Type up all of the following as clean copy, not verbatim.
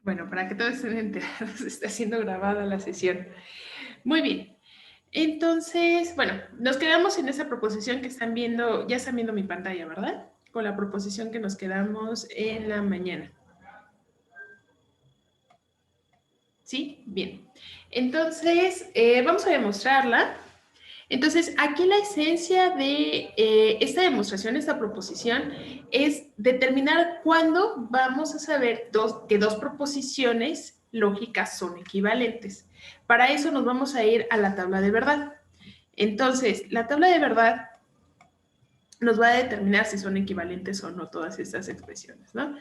Bueno, para que todos estén enterados, está siendo grabada la sesión. Muy bien. Entonces, bueno, nos quedamos en esa proposición que están viendo, ya están viendo mi pantalla, ¿verdad? Con la proposición que nos quedamos en la mañana. ¿Sí? Bien. Entonces, vamos a demostrarla. Entonces, aquí la esencia de esta demostración, esta proposición, es determinar cuándo vamos a saber que dos proposiciones lógicas son equivalentes. Para eso nos vamos a ir a la tabla de verdad. Entonces, la tabla de verdad nos va a determinar si son equivalentes o no todas estas expresiones, ¿no?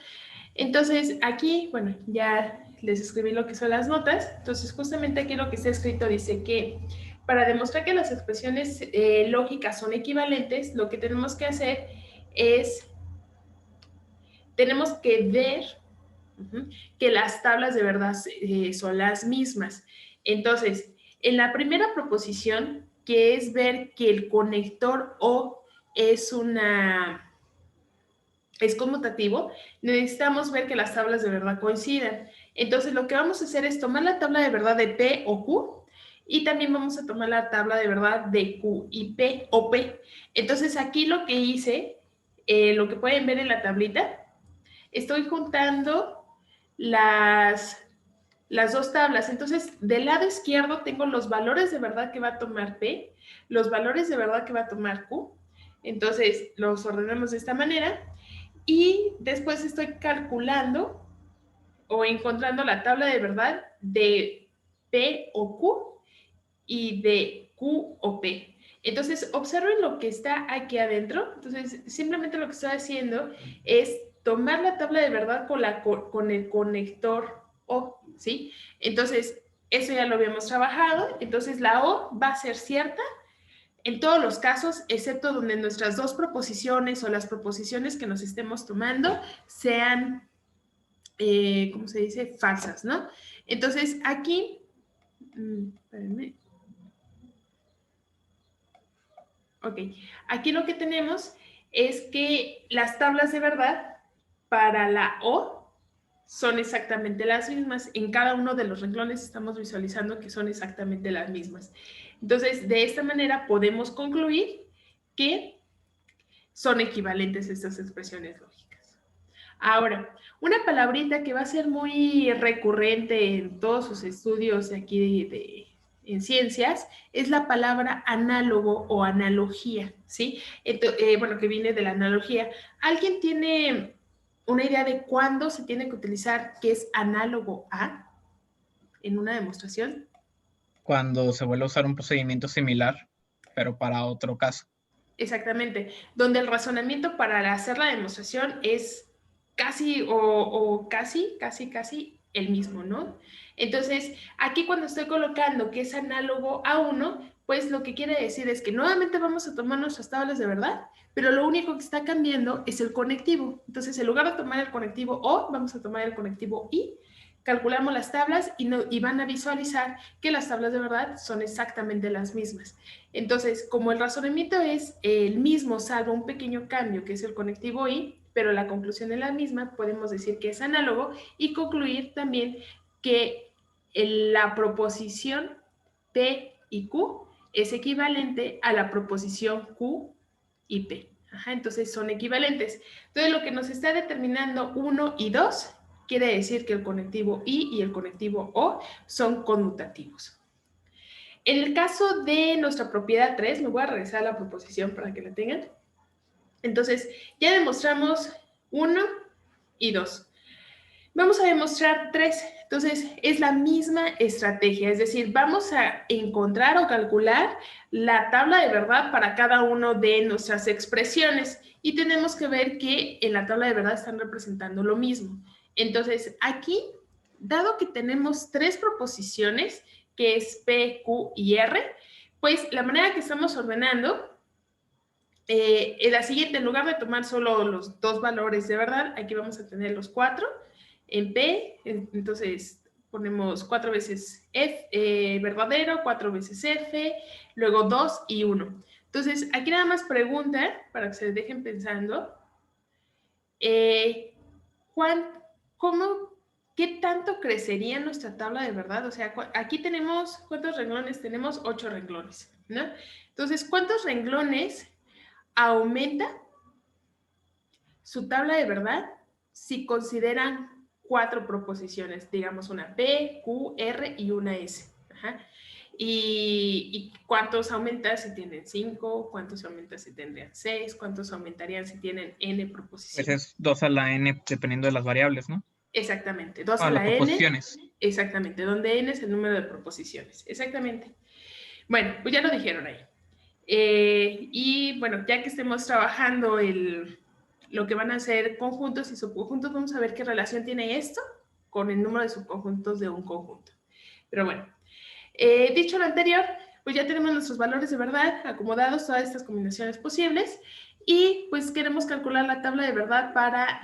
Entonces, aquí, bueno, ya les escribí lo que son las notas. Entonces, justamente aquí lo que está escrito dice que para demostrar que las expresiones lógicas son equivalentes, lo que tenemos que hacer es, tenemos que ver que las tablas de verdad son las mismas. Entonces, en la primera proposición, que es ver que el conector O es conmutativo, necesitamos ver que las tablas de verdad coincidan. Entonces, lo que vamos a hacer es tomar la tabla de verdad de P o Q y también vamos a tomar la tabla de verdad de Q y P o P. Entonces, aquí lo que hice, lo que pueden ver en la tablita, estoy juntando las dos tablas. Entonces, del lado izquierdo tengo los valores de verdad que va a tomar P, los valores de verdad que va a tomar Q. Entonces, los ordenamos de esta manera. Y después estoy calculando o encontrando la tabla de verdad de P o Q y de Q o P. Entonces, observen lo que está aquí adentro. Entonces, simplemente lo que estoy haciendo es tomar la tabla de verdad con el conector O, ¿sí? Entonces, eso ya lo habíamos trabajado. Entonces, la O va a ser cierta en todos los casos, excepto donde nuestras dos proposiciones o las proposiciones que nos estemos tomando sean, ¿cómo se dice? Falsas, ¿no? Entonces, aquí, espérenme. Ok, aquí lo que tenemos es que las tablas de verdad para la O son exactamente las mismas. En cada uno de los renglones estamos visualizando que son exactamente las mismas. Entonces, de esta manera podemos concluir que son equivalentes estas expresiones lógicas. Ahora, una palabrita que va a ser muy recurrente en todos sus estudios aquí en ciencias es la palabra análogo o analogía, ¿sí? Bueno, que viene de la analogía. ¿Alguien tiene una idea de cuándo se tiene que utilizar que es análogo a en una demostración? Cuando se vuelve a usar un procedimiento similar, pero para otro caso. Exactamente, donde el razonamiento para hacer la demostración es casi o casi el mismo, ¿no? Entonces, aquí cuando estoy colocando que es análogo a uno, pues lo que quiere decir es que nuevamente vamos a tomar nuestras tablas de verdad, pero lo único que está cambiando es el conectivo. Entonces, en lugar de tomar el conectivo O, vamos a tomar el conectivo I, calculamos las tablas y van a visualizar que las tablas de verdad son exactamente las mismas. Entonces, como el razonamiento es el mismo, salvo un pequeño cambio que es el conectivo I, pero la conclusión es la misma, podemos decir que es análogo y concluir también que la proposición P y Q es equivalente a la proposición Q y P. Ajá, entonces son equivalentes. Entonces, lo que nos está determinando 1 y 2 quiere decir que el conectivo I y el conectivo O son conmutativos. En el caso de nuestra propiedad 3, me voy a regresar a la proposición para que la tengan. Entonces, ya demostramos 1 y 2. Vamos a demostrar 3. Entonces, es la misma estrategia, es decir, vamos a encontrar o calcular la tabla de verdad para cada uno de nuestras expresiones y tenemos que ver que en la tabla de verdad están representando lo mismo. Entonces, aquí, dado que tenemos 3 proposiciones, que es P, Q y R, pues la manera que estamos ordenando en la siguiente, en lugar de tomar solo los dos valores de verdad, aquí vamos a tener los 4 en P, entonces ponemos 4 veces F, verdadero, 4 veces F, luego 2 y 1. Entonces, aquí nada más pregunta, para que se dejen pensando, Juan, ¿cómo ¿qué tanto crecería nuestra tabla de verdad? O sea, aquí tenemos, ¿cuántos renglones? Tenemos 8 renglones, ¿no? Entonces, ¿cuántos renglones aumenta su tabla de verdad si consideran 4 proposiciones? Digamos una P, Q, R y una S. Ajá. ¿Y cuántos aumenta si tienen 5? ¿Cuántos aumenta si tendrían 6? ¿Cuántos aumentarían si tienen N Pues proposiciones? es 2 a la n dependiendo de las variables, ¿no? Exactamente, 2 a Ah, las la N, proposiciones. exactamente, donde N es el número de proposiciones, exactamente. Bueno, pues ya lo dijeron ahí. Y bueno, ya que estemos trabajando lo que van a ser conjuntos y subconjuntos, vamos a ver qué relación tiene esto con el número de subconjuntos de un conjunto. Pero bueno, dicho lo anterior, pues ya tenemos nuestros valores de verdad acomodados, todas estas combinaciones posibles, y pues queremos calcular la tabla de verdad para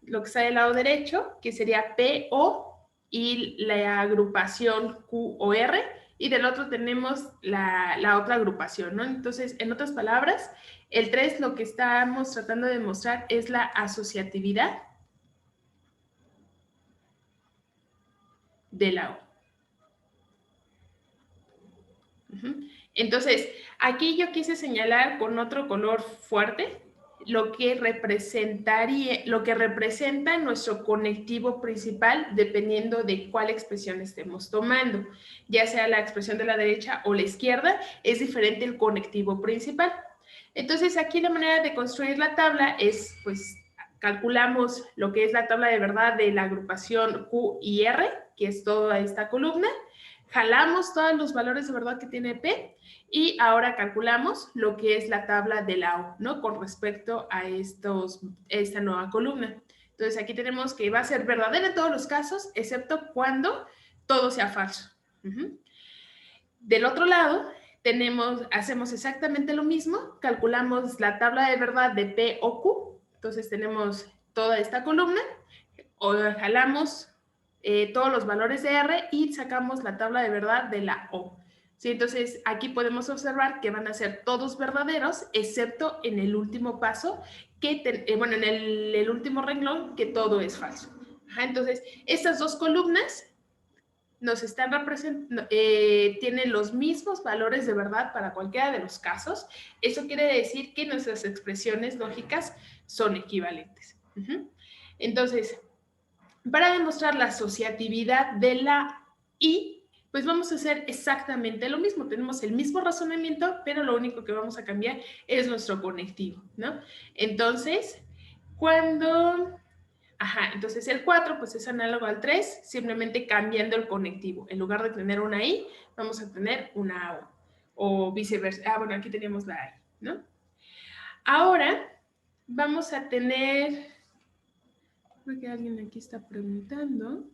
lo que está del lado derecho, que sería PO y la agrupación Q o R, y del otro tenemos la otra agrupación, ¿no? Entonces, en otras palabras, el 3 lo que estamos tratando de demostrar es la asociatividad de la O. Entonces, aquí yo quise señalar con otro color fuerte lo que representa nuestro conectivo principal dependiendo de cuál expresión estemos tomando, ya sea la expresión de la derecha o la izquierda, es diferente el conectivo principal. Entonces, aquí la manera de construir la tabla es, pues, calculamos lo que es la tabla de verdad de la agrupación Q y R, que es toda esta columna, jalamos todos los valores de verdad que tiene P y ahora calculamos lo que es la tabla de la O, ¿no? Con respecto a esta nueva columna. Entonces aquí tenemos que va a ser verdadera en todos los casos, excepto cuando todo sea falso. Del otro lado, hacemos exactamente lo mismo, calculamos la tabla de verdad de P o Q, entonces tenemos toda esta columna, o jalamos todos los valores de R y sacamos la tabla de verdad de la O. ¿Sí? Entonces, aquí podemos observar que van a ser todos verdaderos, excepto en el último paso, bueno, en el último renglón, que todo es falso. Ajá, entonces, estas dos columnas nos están representando, tienen los mismos valores de verdad para cualquiera de los casos. Eso quiere decir que nuestras expresiones lógicas son equivalentes. Entonces, para demostrar la asociatividad de la I, pues vamos a hacer exactamente lo mismo. Tenemos el mismo razonamiento, pero lo único que vamos a cambiar es nuestro conectivo, ¿no? Entonces, entonces el 4 pues es análogo al 3, simplemente cambiando el conectivo. En lugar de tener una I, vamos a tener una O. O viceversa. Bueno, aquí teníamos la I, ¿no? Ahora vamos a tener... Creo que alguien aquí está preguntando.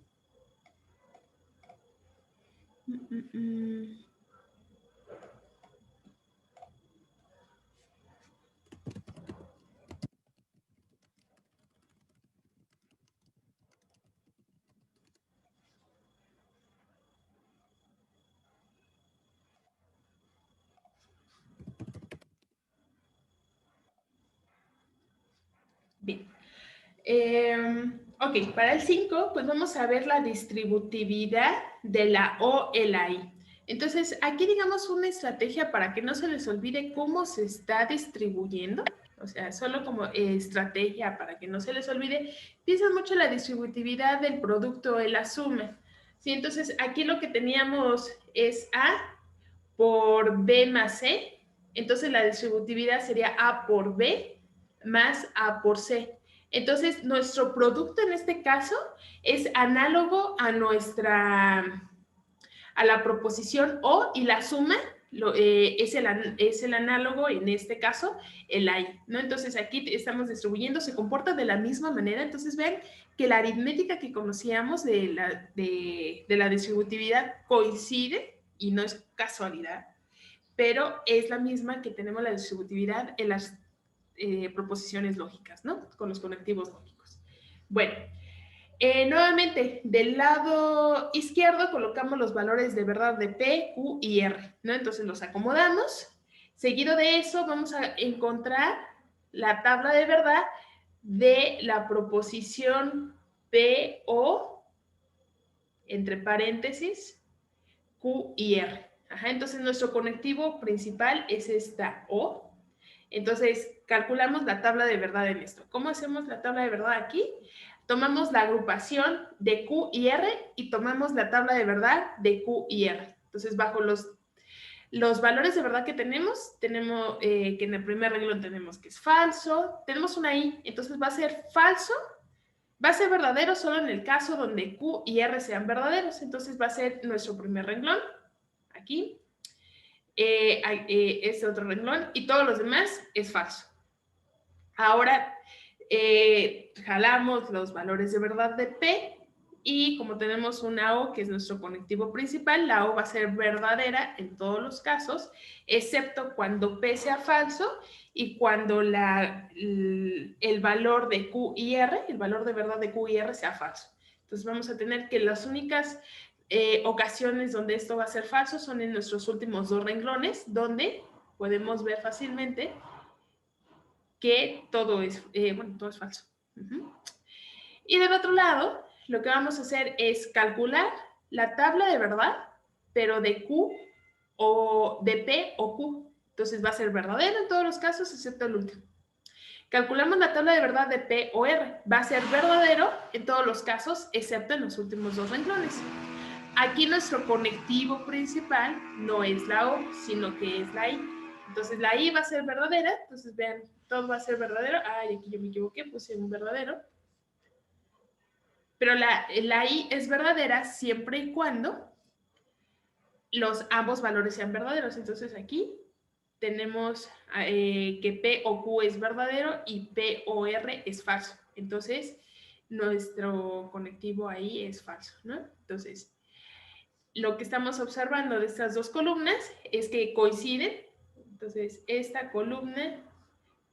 Bien. Ok, para el 5, pues vamos a ver la distributividad de la O en la I. Entonces, aquí digamos una estrategia para que no se les olvide cómo se está distribuyendo. O sea, solo como estrategia para que no se les olvide, piensan mucho la distributividad del producto en la suma. ¿Sí? Entonces, aquí lo que teníamos es A por B más C. Entonces, la distributividad sería A por B más A por C. Entonces, nuestro producto en este caso es análogo a la proposición O y la suma es el análogo, en este caso, el I, ¿no? Entonces, aquí estamos distribuyendo, se comporta de la misma manera. Entonces, ven que la aritmética que conocíamos de la distributividad coincide y no es casualidad, pero es la misma que tenemos la distributividad en las proposiciones lógicas, ¿no? Con los conectivos lógicos. Bueno, nuevamente, del lado izquierdo colocamos los valores de verdad de P, Q y R, ¿no? Entonces los acomodamos. Seguido de eso, vamos a encontrar la tabla de verdad de la proposición PO, entre paréntesis, Q y R. Ajá, entonces nuestro conectivo principal es esta O. Entonces calculamos la tabla de verdad en esto. ¿Cómo hacemos la tabla de verdad aquí? Tomamos la agrupación de Q y R y tomamos la tabla de verdad de Q y R. Entonces bajo los valores de verdad que tenemos que en el primer renglón tenemos que es falso, tenemos una I, entonces va a ser falso, va a ser verdadero solo en el caso donde Q y R sean verdaderos, entonces va a ser nuestro primer renglón, aquí, este otro renglón, y todos los demás es falso. Ahora jalamos los valores de verdad de P y como tenemos una O que es nuestro conectivo principal, la O va a ser verdadera en todos los casos, excepto cuando P sea falso y cuando el valor de Q y R, el valor de verdad de Q y R sea falso. Entonces vamos a tener que las únicas ocasiones donde esto va a ser falso son en nuestros últimos dos renglones, donde podemos ver fácilmente que todo es, todo es falso. Y del otro lado, lo que vamos a hacer es calcular la tabla de verdad, pero de Q o de P o Q. Entonces va a ser verdadero en todos los casos, excepto el último. Calculamos la tabla de verdad de P o R. Va a ser verdadero en todos los casos, excepto en los últimos dos renglones. Aquí nuestro conectivo principal no es la O, sino que es la I. Entonces la I va a ser verdadera. Entonces vean, todo va a ser verdadero. Ay, aquí yo me equivoqué, puse un verdadero. Pero la I es verdadera siempre y cuando ambos valores sean verdaderos. Entonces aquí tenemos que P o Q es verdadero y P o R es falso. Entonces nuestro conectivo ahí es falso, ¿no? Entonces lo que estamos observando de estas dos columnas es que coinciden. Entonces esta columna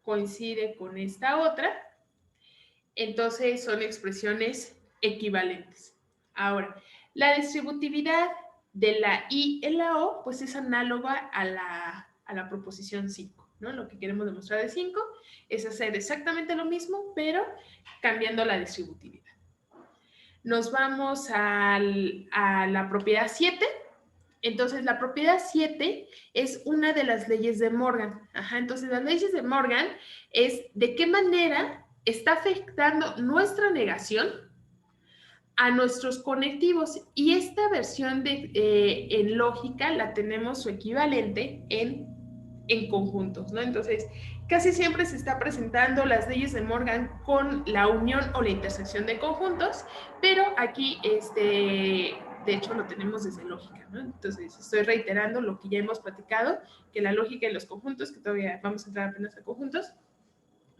coincide con esta otra. Entonces son expresiones equivalentes. Ahora, la distributividad de la I en la O, pues es análoga a la proposición 5, ¿no? Lo que queremos demostrar de 5 es hacer exactamente lo mismo, pero cambiando la distributividad. Nos vamos a la propiedad 7. Entonces, la propiedad 7 es una de las leyes de Morgan. Ajá, entonces, las leyes de Morgan es de qué manera está afectando nuestra negación a nuestros conectivos. Y esta versión en lógica la tenemos su equivalente en conjuntos, ¿no? Entonces, casi siempre se está presentando las leyes de Morgan con la unión o la intersección de conjuntos, pero aquí, de hecho, lo tenemos desde lógica, ¿no? Entonces, estoy reiterando lo que ya hemos platicado, que la lógica y los conjuntos, que todavía vamos a entrar apenas a conjuntos,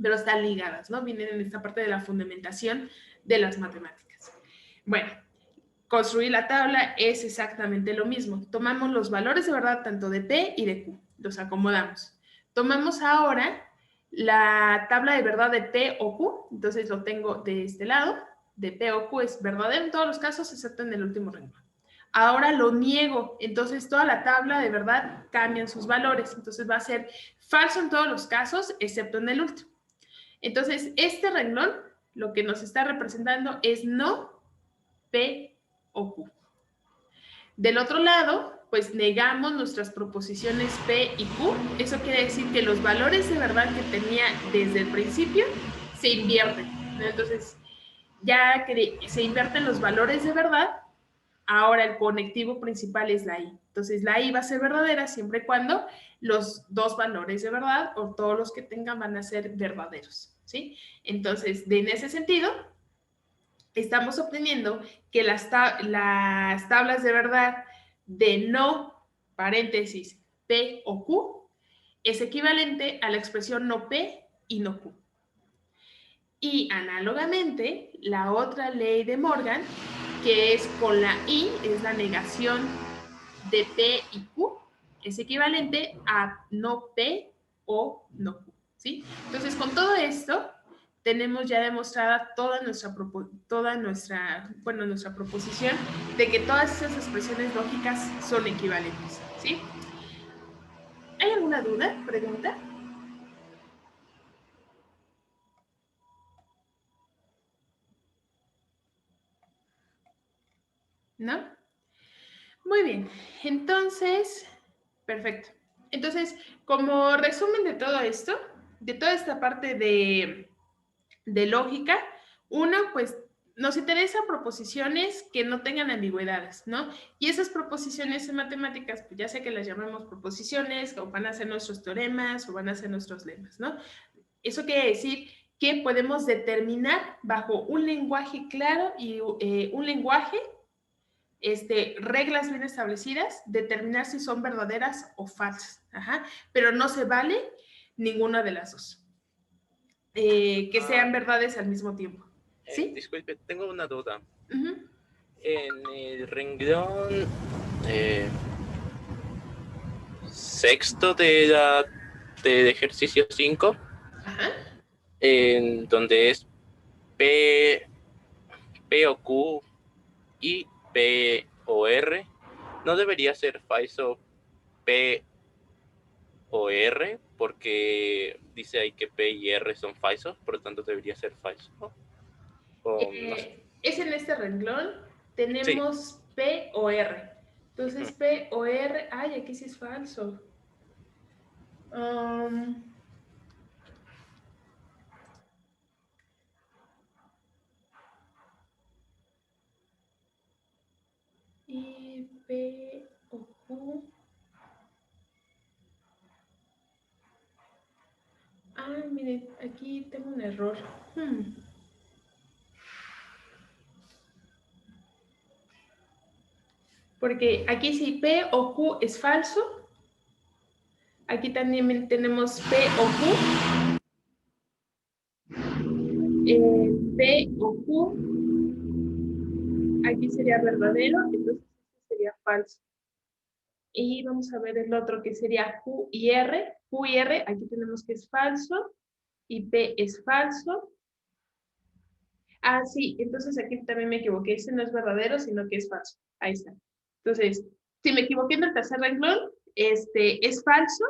pero están ligadas, ¿no? Vienen en esta parte de la fundamentación de las matemáticas. Bueno, construir la tabla es exactamente lo mismo. Tomamos los valores de verdad tanto de P y de Q, los acomodamos. Tomamos ahora la tabla de verdad de P o Q, entonces lo tengo de este lado, de P o Q es verdadero en todos los casos, excepto en el último renglón. Ahora lo niego, entonces toda la tabla de verdad cambian sus valores, entonces va a ser falso en todos los casos, excepto en el último. Entonces, este renglón lo que nos está representando es no P o Q. Del otro lado, pues negamos nuestras proposiciones P y Q. Eso quiere decir que los valores de verdad que tenía desde el principio se invierten, ¿no? Entonces, ya que se invierten los valores de verdad, ahora el conectivo principal es la I. Entonces, la I va a ser verdadera siempre y cuando los dos valores de verdad o todos los que tengan van a ser verdaderos, ¿sí? Entonces, en ese sentido, estamos obteniendo que las tablas de verdad de no, paréntesis, P o Q, es equivalente a la expresión no P y no Q. Y análogamente, la otra ley de Morgan, que es con la I, es la negación de P y Q, es equivalente a no P o no Q, ¿sí? Entonces, con todo esto, tenemos ya demostrada nuestra proposición de que todas esas expresiones lógicas son equivalentes, ¿sí? ¿Hay alguna duda, pregunta? Muy bien, entonces, perfecto. Entonces, como resumen de todo esto, de toda esta parte de lógica, uno, pues nos interesan proposiciones que no tengan ambigüedades, ¿no? Y esas proposiciones en matemáticas, pues ya sea que las llamemos proposiciones, o van a ser nuestros teoremas, o van a ser nuestros lemas, ¿no? Eso quiere decir que podemos determinar bajo un lenguaje claro y un lenguaje, reglas bien establecidas, determinar si son verdaderas o falsas. Ajá. Pero no se vale ninguna de las dos. Que sean verdades al mismo tiempo. ¿Sí? Disculpe, tengo una duda. Uh-huh. En el renglón sexto del ejercicio 5, en donde es P o Q y P o R, ¿no debería ser falso P o R? Porque dice ahí que P y R son falsos, por lo tanto debería ser falso. No sé. Es en este renglón, tenemos sí. P o R. Entonces, P o R, ay, aquí sí es falso. Y P o Q. Ah, miren, aquí tengo un error. Porque aquí sí P o Q es falso. Aquí también tenemos P o Q. P o Q. Aquí sería verdadero, entonces este sería falso. Y vamos a ver el otro que sería Q y R. Q y R, aquí tenemos que es falso. Y P es falso. Ah, sí, entonces aquí también me equivoqué. Este no es verdadero, sino que es falso. Ahí está. Entonces, si me equivoqué en el tercer renglón, es falso,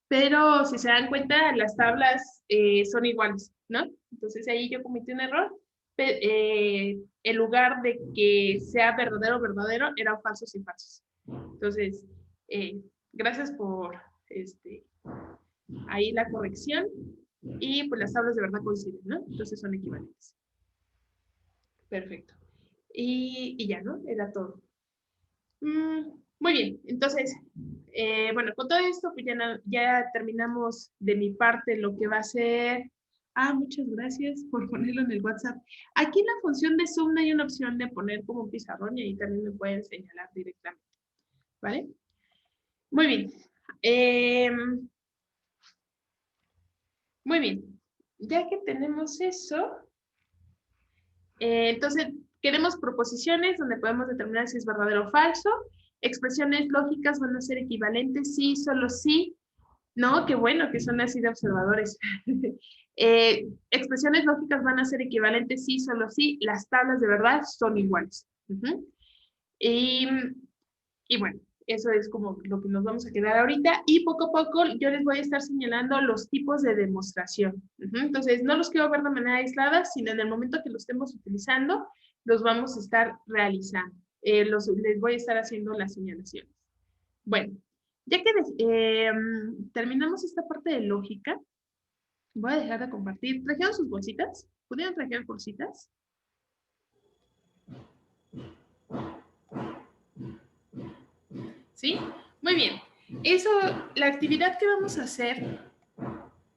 pero si se dan cuenta, las tablas son iguales, ¿no? Entonces ahí yo cometí un error. En lugar de que sea verdadero, verdadero, eran falsos y falsos. Entonces, gracias por ahí la corrección. Y pues las tablas de verdad coinciden, ¿no? Entonces son equivalentes. Perfecto. Y ya, ¿no? Era todo. Muy bien, entonces, bueno, con todo esto, pues ya terminamos de mi parte lo que va a ser. Ah, muchas gracias por ponerlo en el WhatsApp. Aquí en la función de Zoom hay una opción de poner como un pizarrón y ahí también me pueden señalar directamente. ¿Vale? Muy bien. Muy bien. Ya que tenemos eso, entonces, queremos proposiciones donde podemos determinar si es verdadero o falso. Expresiones lógicas van a ser equivalentes, sí, solo sí. No, qué bueno que son así de observadores. Expresiones lógicas van a ser equivalentes, sí, solo sí. Las tablas de verdad son iguales. Y bueno, eso es como lo que nos vamos a quedar ahorita. Y poco a poco yo les voy a estar señalando los tipos de demostración. Entonces, no los quiero ver de manera aislada, sino en el momento que los estemos utilizando, los vamos a estar realizando. Les voy a estar haciendo las señalaciones. Bueno, ya que terminamos esta parte de lógica, voy a dejar de compartir. ¿Trajeron sus bolsitas? ¿Pudieron traer bolsitas? ¿Sí? Muy bien. Eso, la actividad que vamos a hacer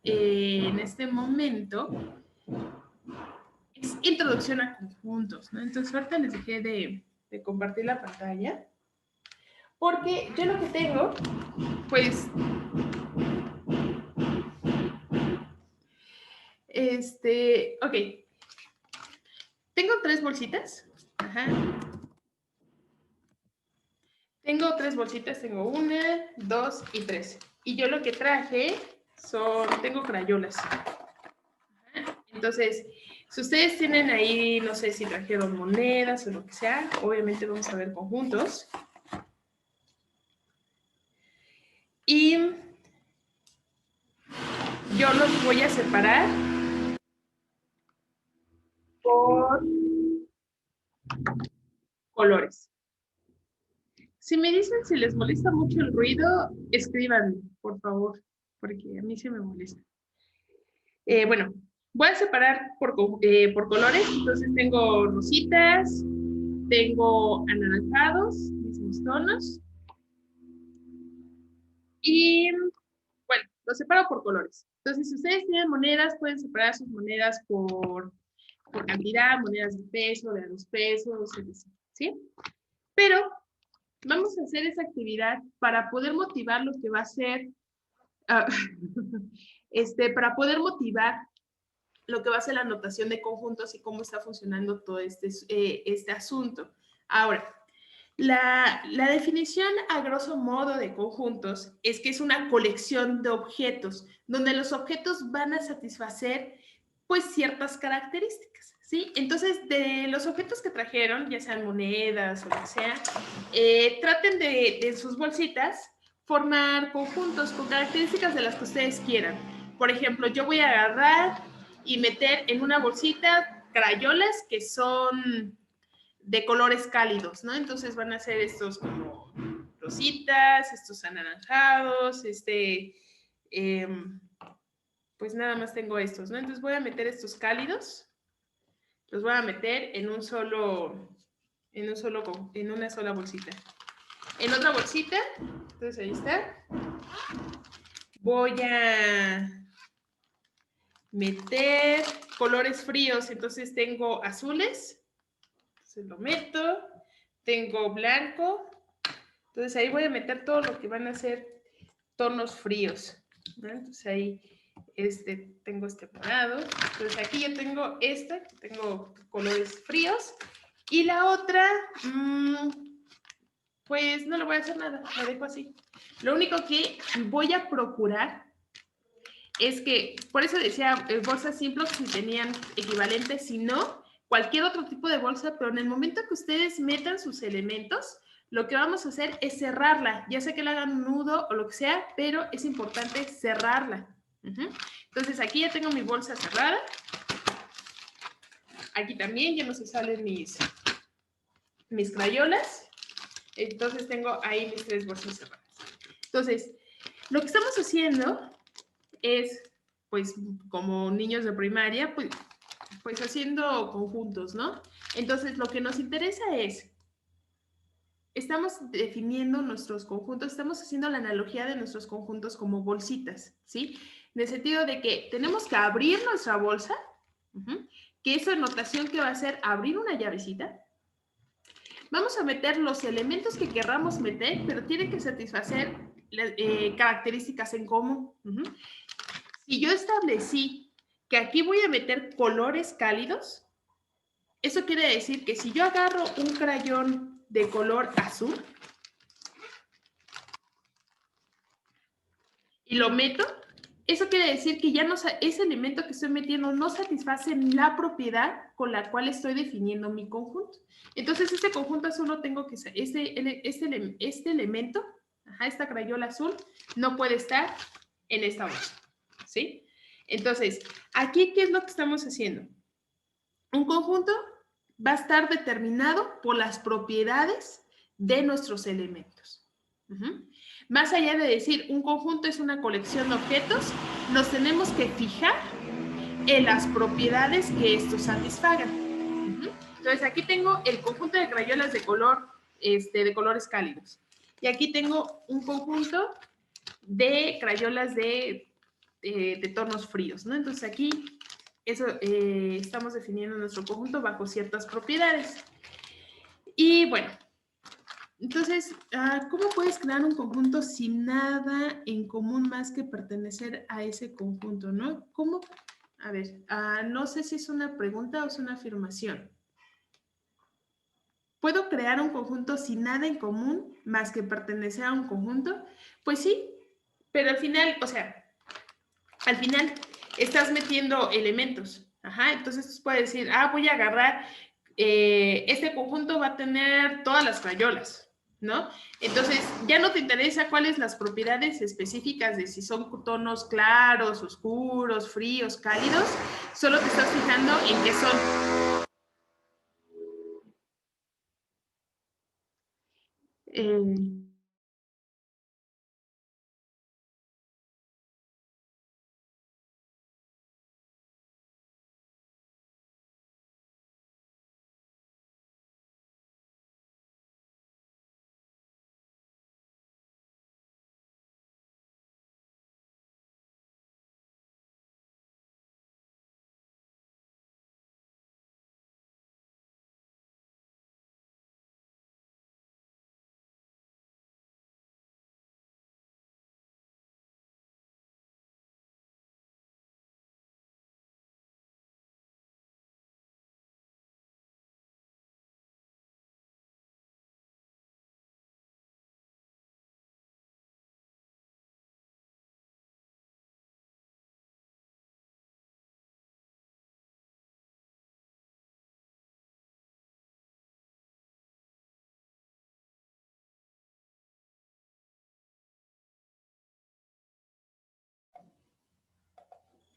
en este momento es introducción a conjuntos, ¿no? Entonces, ahorita les dejé de compartir la pantalla. Porque yo lo que tengo, pues, ok. Tengo 3 bolsitas. Ajá. Tengo 3 bolsitas, tengo 1, 2 y 3. Y yo lo que traje tengo crayolas. Entonces, si ustedes tienen ahí, no sé si trajeron monedas o lo que sea, obviamente vamos a ver conjuntos. Y yo los voy a separar por colores. Si me dicen si les molesta mucho el ruido, escríbanme, por favor, porque a mí se me molesta. Bueno, voy a separar por colores. Entonces tengo rositas, tengo anaranjados, mismos tonos. Y bueno, los separo por colores. Entonces, si ustedes tienen monedas, pueden separar sus monedas por cantidad, monedas de peso, de 2 pesos, etc. ¿Sí? Pero vamos a hacer esa actividad para poder motivar lo que va a ser, para poder motivar lo que va a ser la notación de conjuntos y cómo está funcionando todo este asunto. Ahora, la definición a grosso modo de conjuntos es que es una colección de objetos, donde los objetos van a satisfacer pues ciertas características, ¿sí? Entonces, de los objetos que trajeron, ya sean monedas o lo que sea, traten de sus bolsitas formar conjuntos con características de las que ustedes quieran. Por ejemplo, yo voy a agarrar y meter en una bolsita crayolas que son de colores cálidos, ¿no? Entonces van a ser estos como rositas, estos anaranjados, pues nada más tengo estos, ¿no? Entonces voy a meter estos cálidos, los voy a meter en una sola bolsita. En otra bolsita, entonces ahí está, voy a meter colores fríos, entonces tengo azules, entonces lo meto, tengo blanco, entonces ahí voy a meter todo lo que van a ser tonos fríos, ¿no? Entonces ahí tengo este morado, entonces aquí yo tengo tengo colores fríos, y la otra, pues no le voy a hacer nada, la dejo así. Lo único que voy a procurar es que, por eso decía bolsas Simplex si tenían equivalentes, si no, cualquier otro tipo de bolsa, pero en el momento que ustedes metan sus elementos, lo que vamos a hacer es cerrarla, ya sea que le hagan un nudo o lo que sea, pero es importante cerrarla. Entonces aquí ya tengo mi bolsa cerrada. Aquí también ya no se salen mis crayolas. Entonces tengo ahí mis 3 bolsas cerradas. Entonces, lo que estamos haciendo es, pues, como niños de primaria, pues haciendo conjuntos, ¿no? Entonces, lo que nos interesa es, estamos definiendo nuestros conjuntos, estamos haciendo la analogía de nuestros conjuntos como bolsitas, ¿sí? En el sentido de que tenemos que abrir nuestra bolsa, que esa notación que va a ser abrir una llavecita. Vamos a meter los elementos que querramos meter, pero tienen que satisfacer características en común. Si yo establecí que aquí voy a meter colores cálidos, eso quiere decir que si yo agarro un crayón de color azul y lo meto, eso quiere decir que ya no, ese elemento que estoy metiendo no satisface la propiedad con la cual estoy definiendo mi conjunto. Entonces, este conjunto solo tengo que... Este elemento, esta crayola azul, no puede estar en esta bolsa, ¿sí? Entonces, aquí, ¿qué es lo que estamos haciendo? Un conjunto va a estar determinado por las propiedades de nuestros elementos. Más allá de decir un conjunto es una colección de objetos, nos tenemos que fijar en las propiedades que estos satisfagan. Entonces, aquí tengo el conjunto de crayolas de colores cálidos. Y aquí tengo un conjunto de crayolas de tonos fríos, ¿no? Entonces, aquí estamos definiendo nuestro conjunto bajo ciertas propiedades. Y bueno, entonces, ¿cómo puedes crear un conjunto sin nada en común más que pertenecer a ese conjunto, no? ¿Cómo? A ver, no sé si es una pregunta o es una afirmación. ¿Puedo crear un conjunto sin nada en común más que pertenecer a un conjunto? Pues sí, pero al final, o sea, al final estás metiendo elementos. Entonces tú puedes decir, voy a agarrar, este conjunto va a tener todas las crayolas, ¿no? Entonces, ya no te interesa cuáles las propiedades específicas de si son tonos claros, oscuros, fríos, cálidos, solo te estás fijando en qué son.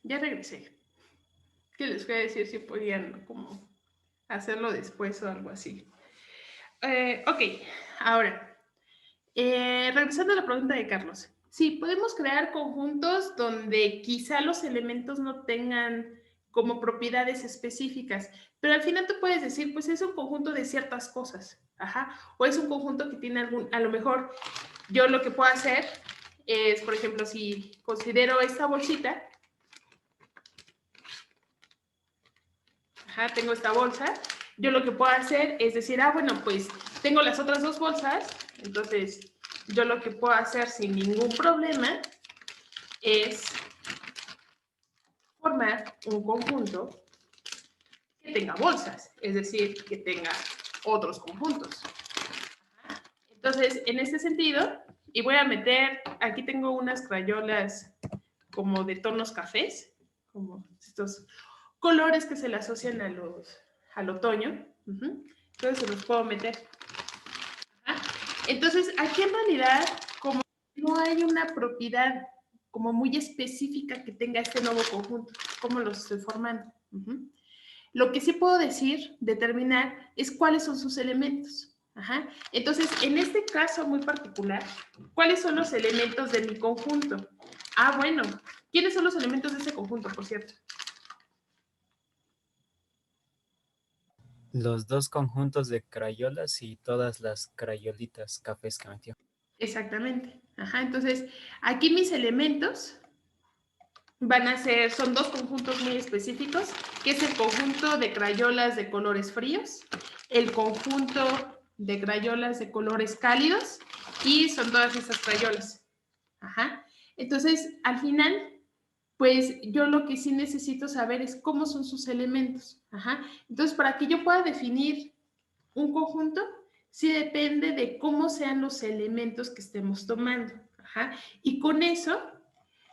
Ya regresé. ¿Qué les voy a decir si podían como hacerlo después o algo así? Ok, ahora, regresando a la pregunta de Carlos. Sí, podemos crear conjuntos donde quizá los elementos no tengan como propiedades específicas, pero al final tú puedes decir, pues es un conjunto de ciertas cosas, ajá, o es un conjunto que tiene a lo mejor yo lo que puedo hacer es, por ejemplo, si considero esta bolsita, ajá, tengo esta bolsa, yo lo que puedo hacer es decir, bueno, pues tengo las otras dos bolsas, entonces yo lo que puedo hacer sin ningún problema es formar un conjunto que tenga bolsas, es decir, que tenga otros conjuntos. Entonces, en este sentido, y voy a meter, aquí tengo unas crayolas como de tonos cafés, como estos colores que se le asocian al otoño. Entonces se los puedo meter. Entonces, aquí en realidad, como no hay una propiedad como muy específica que tenga este nuevo conjunto, ¿cómo los estoy formando? Lo que sí puedo decir, determinar, es cuáles son sus elementos. Ajá. Entonces, en este caso muy particular, ¿cuáles son los elementos de mi conjunto? Bueno, ¿quiénes son los elementos de ese conjunto, por cierto? Los dos conjuntos de crayolas y todas las crayolitas cafés que metió. Exactamente. Ajá, entonces, aquí mis elementos van a ser, son dos conjuntos muy específicos, que es el conjunto de crayolas de colores fríos, el conjunto de crayolas de colores cálidos, y son todas esas crayolas. Ajá. Entonces, al final, pues yo lo que sí necesito saber es cómo son sus elementos. Ajá. Entonces, para que yo pueda definir un conjunto, sí depende de cómo sean los elementos que estemos tomando. Ajá. Y con eso,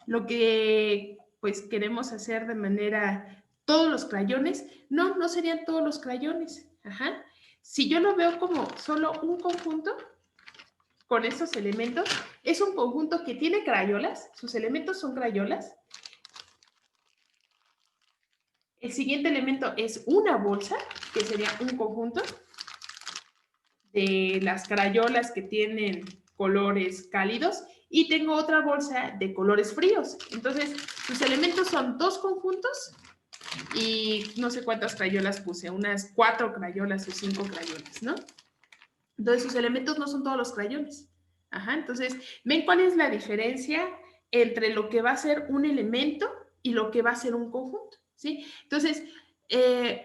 lo que pues queremos hacer de manera, todos los crayones, no serían todos los crayones. Ajá. Si yo lo veo como solo un conjunto, con esos elementos, es un conjunto que tiene crayolas, sus elementos son crayolas. El siguiente elemento es una bolsa, que sería un conjunto de las crayolas que tienen colores cálidos, y tengo otra bolsa de colores fríos. Entonces, sus elementos son dos conjuntos y no sé cuántas crayolas puse, unas 4 crayolas o 5 crayolas, ¿no? Entonces, sus elementos no son todos los crayones. Ajá, entonces, ¿ven cuál es la diferencia entre lo que va a ser un elemento y lo que va a ser un conjunto? ¿Sí? Entonces,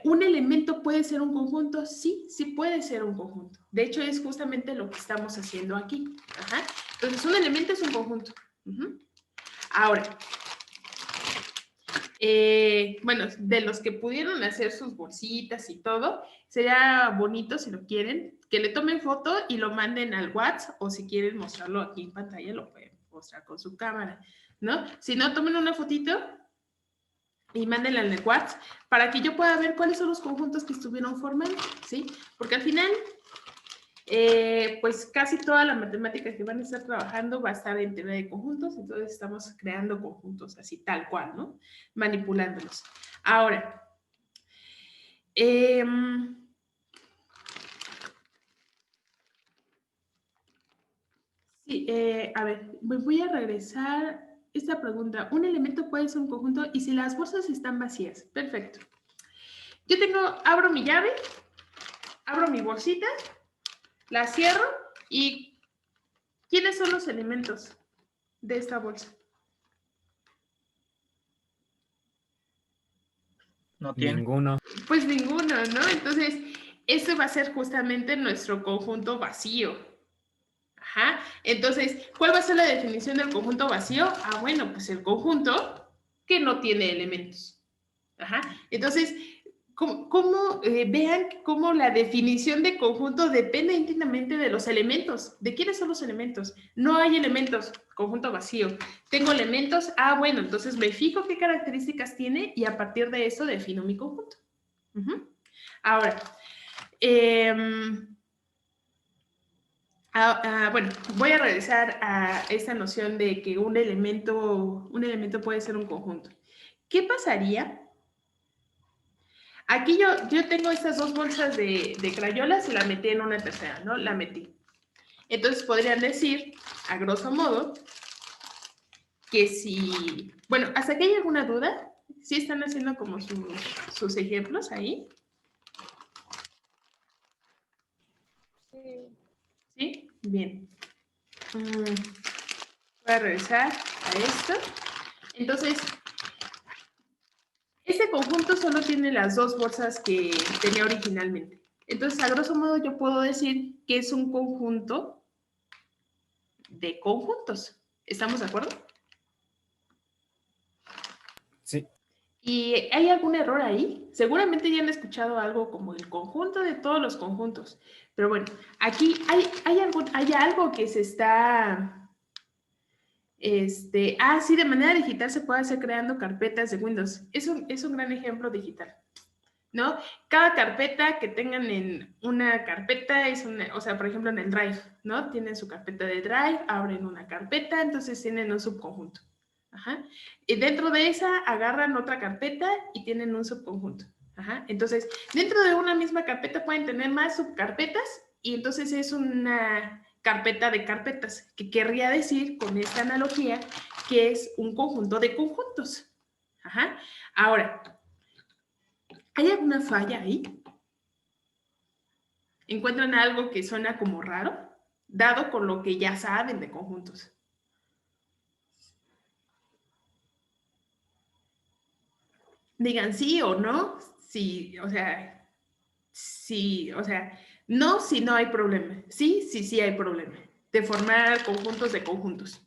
¿un elemento puede ser un conjunto? Sí, sí puede ser un conjunto. De hecho, es justamente lo que estamos haciendo aquí. Ajá. Entonces, un elemento es un conjunto. Ahora, bueno, de los que pudieron hacer sus bolsitas y todo, sería bonito, si lo quieren, que le tomen foto y lo manden al WhatsApp, o si quieren mostrarlo aquí en pantalla, lo pueden mostrar con su cámara, ¿no? Si no, tomen una fotito y mándenla en el WhatsApp para que yo pueda ver cuáles son los conjuntos que estuvieron formando, ¿sí? Porque al final, pues casi toda la matemática que van a estar trabajando va a estar en teoría de conjuntos, entonces estamos creando conjuntos así tal cual, ¿no? Manipulándolos. Ahora, Sí, a ver, voy a regresar esta pregunta. Un elemento puede ser un conjunto y si las bolsas están vacías. Perfecto. Yo abro mi llave, abro mi bolsita, la cierro y ¿quiénes son los elementos de esta bolsa? No tiene. Ninguno. Pues ninguno, ¿no? Entonces, ese va a ser justamente nuestro conjunto vacío. Ajá. Entonces, ¿cuál va a ser la definición del conjunto vacío? Ah, bueno, pues el conjunto que no tiene elementos. Ajá. Entonces, vean cómo la definición de conjunto depende íntimamente de los elementos. ¿De quiénes son los elementos? No hay elementos, conjunto vacío. ¿Tengo elementos? Ah, bueno, entonces me fijo qué características tiene y a partir de eso defino mi conjunto. Ahora, bueno, voy a regresar a esta noción de que un elemento puede ser un conjunto. ¿Qué pasaría? Aquí yo tengo estas dos bolsas de crayolas y la metí en una tercera, ¿no? La metí. Entonces podrían decir, a grosso modo, que si... Bueno, ¿hasta aquí hay alguna duda? ¿Sí están haciendo como sus ejemplos ahí? ¿Sí? Bien. Voy a regresar a esto. Entonces, este conjunto solo tiene las dos bolsas que tenía originalmente. Entonces, a grosso modo, yo puedo decir que es un conjunto de conjuntos. ¿Estamos de acuerdo? Sí. ¿Y hay algún error ahí? Seguramente ya han escuchado algo como el conjunto de todos los conjuntos. Pero bueno, aquí hay algo que se está... sí, de manera digital se puede hacer creando carpetas de Windows. Es un gran ejemplo digital, ¿no? Cada carpeta que tengan en una carpeta o sea, por ejemplo, en el Drive, ¿no? Tienen su carpeta de Drive, abren una carpeta, entonces tienen un subconjunto. Ajá. Y dentro de esa agarran otra carpeta y tienen un subconjunto. Ajá. Entonces, dentro de una misma carpeta pueden tener más subcarpetas y entonces es una carpeta de carpetas, que querría decir con esta analogía que es un conjunto de conjuntos. Ajá. Ahora, ¿hay alguna falla ahí? ¿Encuentran algo que suena como raro? Dado con lo que ya saben de conjuntos. Digan sí o no, sí, o sea, sí, o sea, no si no hay problema, sí, sí hay problema de formar conjuntos de conjuntos.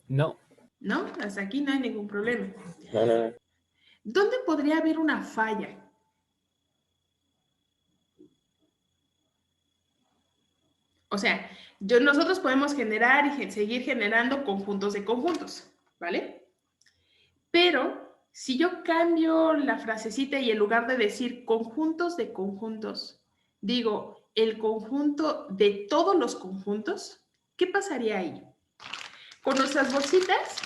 No. ¿No? Hasta aquí no hay ningún problema. No. ¿Dónde podría haber una falla? O sea, nosotros podemos generar y seguir generando conjuntos de conjuntos, ¿vale? Pero si yo cambio la frasecita y en lugar de decir conjuntos de conjuntos, digo el conjunto de todos los conjuntos, ¿qué pasaría ahí? Con nuestras bolsitas,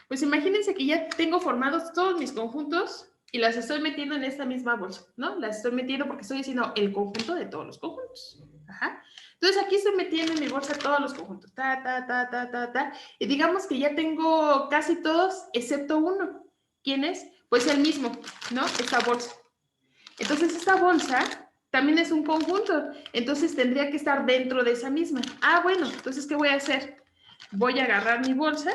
pues imagínense que ya tengo formados todos mis conjuntos y las estoy metiendo en esta misma bolsa, ¿no? Las estoy metiendo porque estoy diciendo el conjunto de todos los conjuntos. Ajá. Entonces aquí estoy metiendo en mi bolsa todos los conjuntos. Y digamos que ya tengo casi todos, excepto uno. ¿Quién es? Pues el mismo, ¿no? Esta bolsa. Entonces esta bolsa también es un conjunto. Entonces tendría que estar dentro de esa misma. Ah, bueno, entonces ¿qué voy a hacer? Voy a agarrar mi bolsa.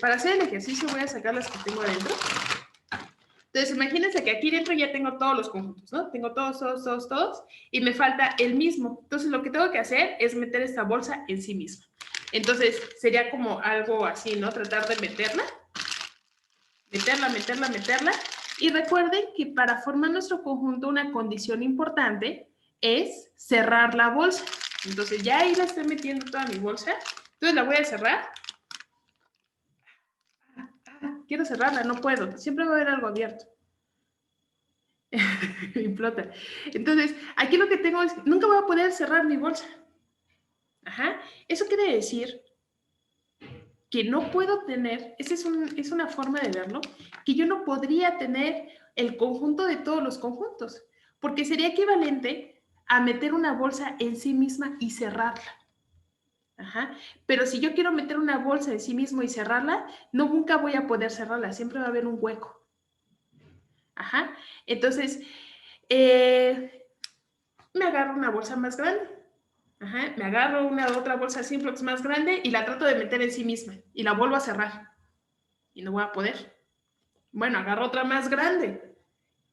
Para hacer el ejercicio voy a sacar las que tengo adentro. Entonces, imagínense que aquí dentro ya tengo todos los conjuntos, ¿no? Tengo todos, y me falta el mismo. Entonces, lo que tengo que hacer es meter esta bolsa en sí misma. Entonces, sería como algo así, ¿no? Tratar de meterla. Y recuerden que para formar nuestro conjunto, una condición importante es cerrar la bolsa. Entonces, ya ahí la estoy metiendo toda mi bolsa. Entonces, la voy a cerrar. Quiero cerrarla, no puedo. Siempre va a haber algo abierto. Implota. Entonces, aquí lo que tengo es, nunca voy a poder cerrar mi bolsa. Ajá. Eso quiere decir que no puedo tener, esa es una forma de verlo, que yo no podría tener el conjunto de todos los conjuntos, porque sería equivalente a meter una bolsa en sí misma y cerrarla. Ajá. Pero si yo quiero meter una bolsa en sí mismo y cerrarla, nunca voy a poder cerrarla, siempre va a haber un hueco. Ajá. Entonces, me agarro una bolsa más grande. Ajá. Me agarro una otra bolsa Simplex más grande y la trato de meter en sí misma y la vuelvo a cerrar. Y no voy a poder. Bueno, agarro otra más grande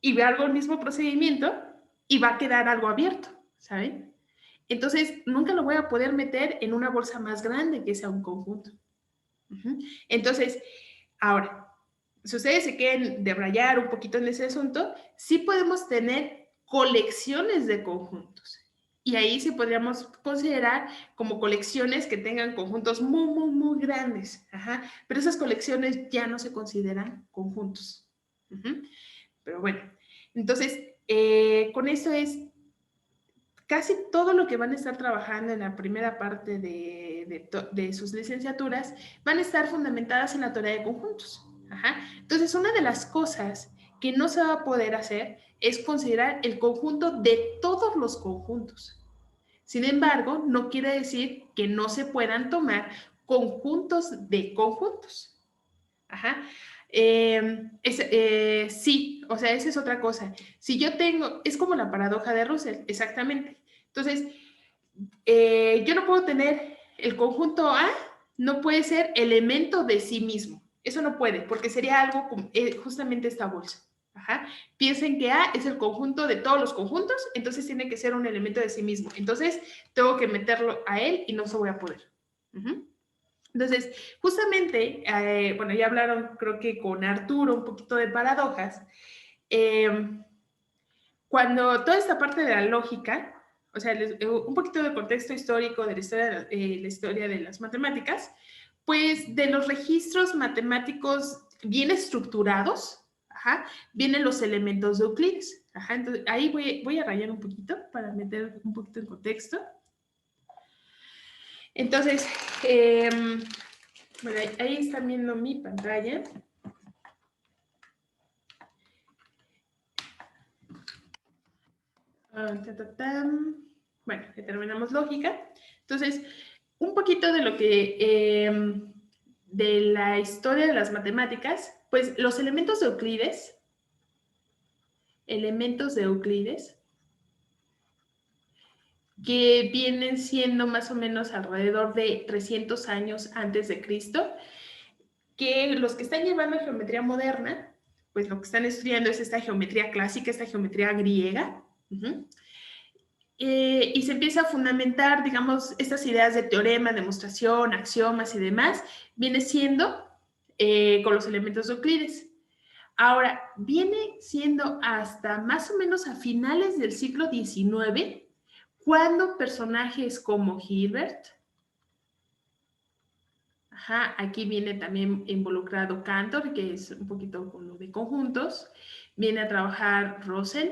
y hago el mismo procedimiento y va a quedar algo abierto, ¿saben? Entonces, nunca lo voy a poder meter en una bolsa más grande que sea un conjunto. Entonces, ahora, si ustedes se quieren debrayar un poquito en ese asunto, sí podemos tener colecciones de conjuntos. Y ahí sí podríamos considerar como colecciones que tengan conjuntos muy, muy, muy grandes. Ajá. Pero esas colecciones ya no se consideran conjuntos. Pero bueno, entonces, con eso es casi todo lo que van a estar trabajando en la primera parte de sus licenciaturas van a estar fundamentadas en la teoría de conjuntos. Ajá. Entonces, una de las cosas que no se va a poder hacer es considerar el conjunto de todos los conjuntos. Sin embargo, no quiere decir que no se puedan tomar conjuntos de conjuntos. Ajá. Sí, o sea, esa es otra cosa. Si yo tengo, es como la paradoja de Russell, exactamente. Entonces, yo no puedo tener el conjunto A, no puede ser elemento de sí mismo. Eso no puede, porque sería algo como justamente esta bolsa. Ajá. Piensen que A es el conjunto de todos los conjuntos, entonces tiene que ser un elemento de sí mismo. Entonces, tengo que meterlo a él y no se voy a poder. Entonces, justamente, bueno, ya hablaron, creo que con Arturo, un poquito de paradojas. Cuando toda esta parte de la lógica, o sea, un poquito de contexto histórico de la historia de las matemáticas, pues de los registros matemáticos bien estructurados, ajá, vienen los elementos de Euclides. Ajá, entonces ahí voy a rayar un poquito para meter un poquito en contexto. Entonces, bueno, ahí están viendo mi pantalla. Bueno, ya terminamos lógica. Entonces, un poquito de lo que, de la historia de las matemáticas, pues los elementos de Euclides, que vienen siendo más o menos alrededor de 300 años antes de Cristo, que los que están llevando geometría moderna, pues lo que están estudiando es esta geometría clásica, esta geometría griega, y se empieza a fundamentar, digamos, estas ideas de teorema, demostración, axiomas y demás, viene siendo con los elementos de Euclides. Ahora, viene siendo hasta más o menos a finales del siglo XIX, cuando personajes como Hilbert, ajá, aquí viene también involucrado Cantor, que es un poquito con lo de conjuntos, viene a trabajar Russell,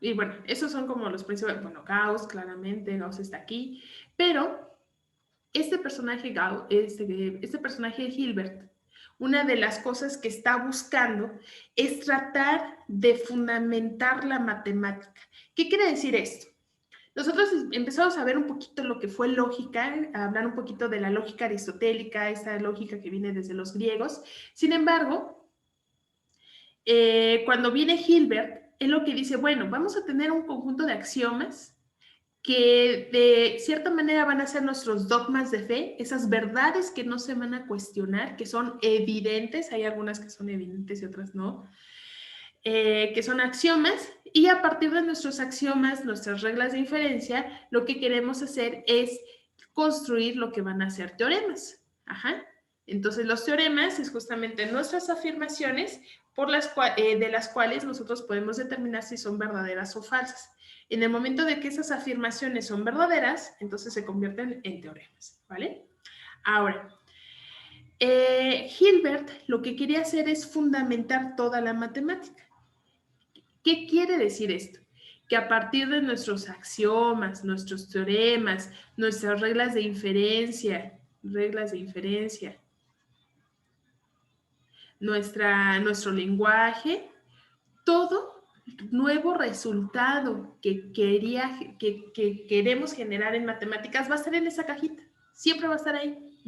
y bueno, esos son como los principales, bueno, Gauss, claramente, Gauss está aquí, pero este personaje Gauss, este personaje Hilbert, una de las cosas que está buscando es tratar de fundamentar la matemática. ¿Qué quiere decir esto? Nosotros empezamos a ver un poquito lo que fue lógica, a hablar un poquito de la lógica aristotélica, esta lógica que viene desde los griegos. Sin embargo, cuando viene Hilbert, es lo que dice, bueno, vamos a tener un conjunto de axiomas que de cierta manera van a ser nuestros dogmas de fe, esas verdades que no se van a cuestionar, que son evidentes, hay algunas que son evidentes y otras no, que son axiomas, y a partir de nuestros axiomas, nuestras reglas de inferencia, lo que queremos hacer es construir lo que van a ser teoremas. Ajá. Entonces, los teoremas es justamente nuestras afirmaciones de las cuales nosotros podemos determinar si son verdaderas o falsas. En el momento de que esas afirmaciones son verdaderas, entonces se convierten en teoremas, ¿vale? Ahora, Hilbert lo que quería hacer es fundamentar toda la matemática. ¿Qué quiere decir esto? Que a partir de nuestros axiomas, nuestros teoremas, nuestras reglas de inferencia, nuestro lenguaje, todo nuevo resultado que queremos generar en matemáticas va a estar en esa cajita. Siempre va a estar ahí.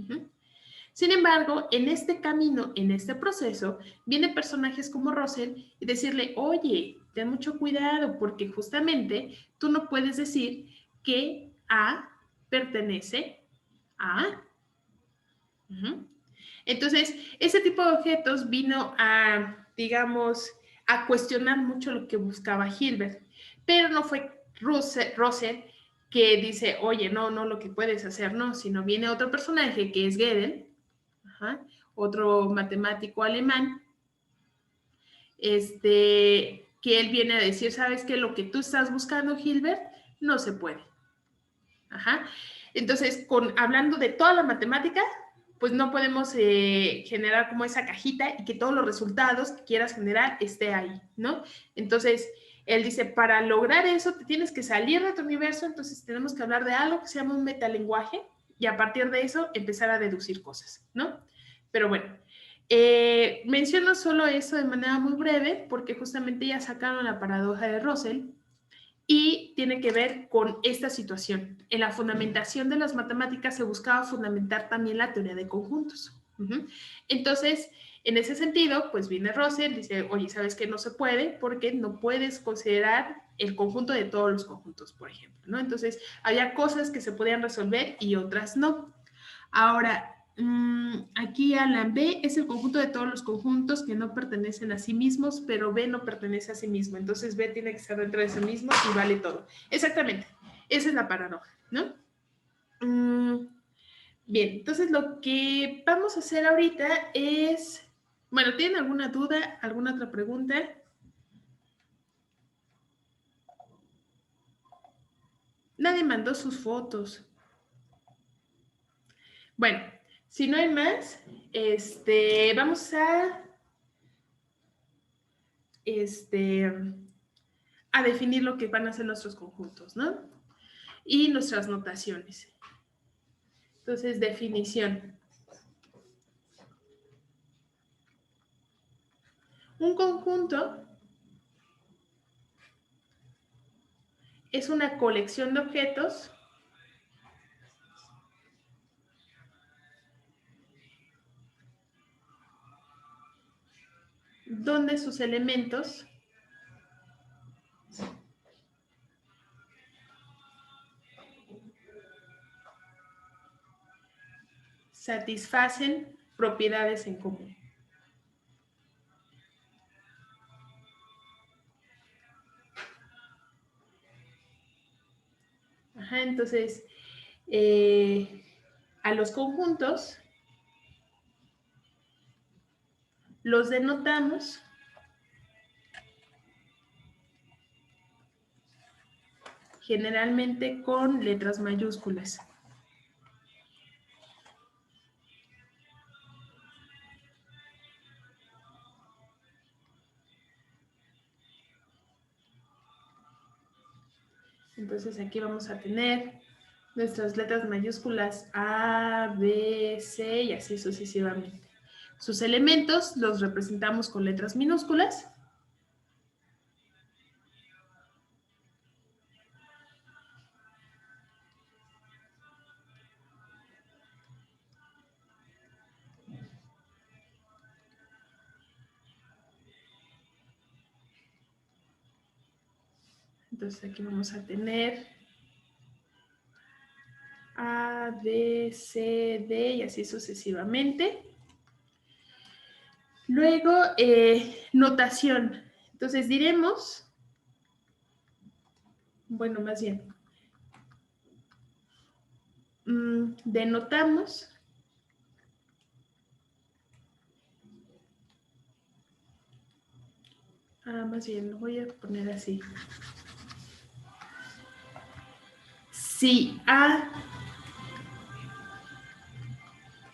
Sin embargo, en este camino, en este proceso, vienen personajes como Russell y decirle, oye, ten mucho cuidado porque justamente tú no puedes decir que A pertenece a A. Entonces, ese tipo de objetos vino a, digamos, a cuestionar mucho lo que buscaba Hilbert, pero no fue Russell que dice, oye, no, lo que puedes hacer, no, sino viene otro personaje que es Gödel, otro matemático alemán, que él viene a decir, ¿sabes qué? Lo que tú estás buscando, Hilbert, no se puede. Entonces, hablando de toda la matemática, pues no podemos generar como esa cajita y que todos los resultados que quieras generar esté ahí, ¿no? Entonces, él dice, para lograr eso te tienes que salir de tu universo, entonces tenemos que hablar de algo que se llama un metalenguaje y a partir de eso empezar a deducir cosas, ¿no? Pero bueno, menciono solo eso de manera muy breve porque justamente ya sacaron la paradoja de Russell y tiene que ver con esta situación. En la fundamentación de las matemáticas se buscaba fundamentar también la teoría de conjuntos. Entonces, en ese sentido, pues viene Russell, dice, oye, ¿sabes qué? No se puede porque no puedes considerar el conjunto de todos los conjuntos, por ejemplo, ¿no? Entonces, había cosas que se podían resolver y otras no. Ahora, aquí Alan, B es el conjunto de todos los conjuntos que no pertenecen a sí mismos, pero B no pertenece a sí mismo. Entonces B tiene que estar dentro de sí mismo y vale todo. Exactamente. Esa es la paradoja, ¿no? Bien, entonces lo que vamos a hacer ahorita es... Bueno, ¿tienen alguna duda? ¿Alguna otra pregunta? Nadie mandó sus fotos. Bueno, si no hay más, vamos a definir lo que van a ser nuestros conjuntos, ¿no? Y nuestras notaciones. Entonces, definición. Un conjunto es una colección de objetos donde sus elementos satisfacen propiedades en común. Entonces, a los conjuntos los denotamos generalmente con letras mayúsculas. Entonces aquí vamos a tener nuestras letras mayúsculas A, B, C y así sucesivamente. Sus elementos los representamos con letras minúsculas. Entonces aquí vamos a tener A, B, C, D y así sucesivamente. Luego, notación. Entonces diremos, bueno, más bien, denotamos más bien, lo voy a poner así. Si A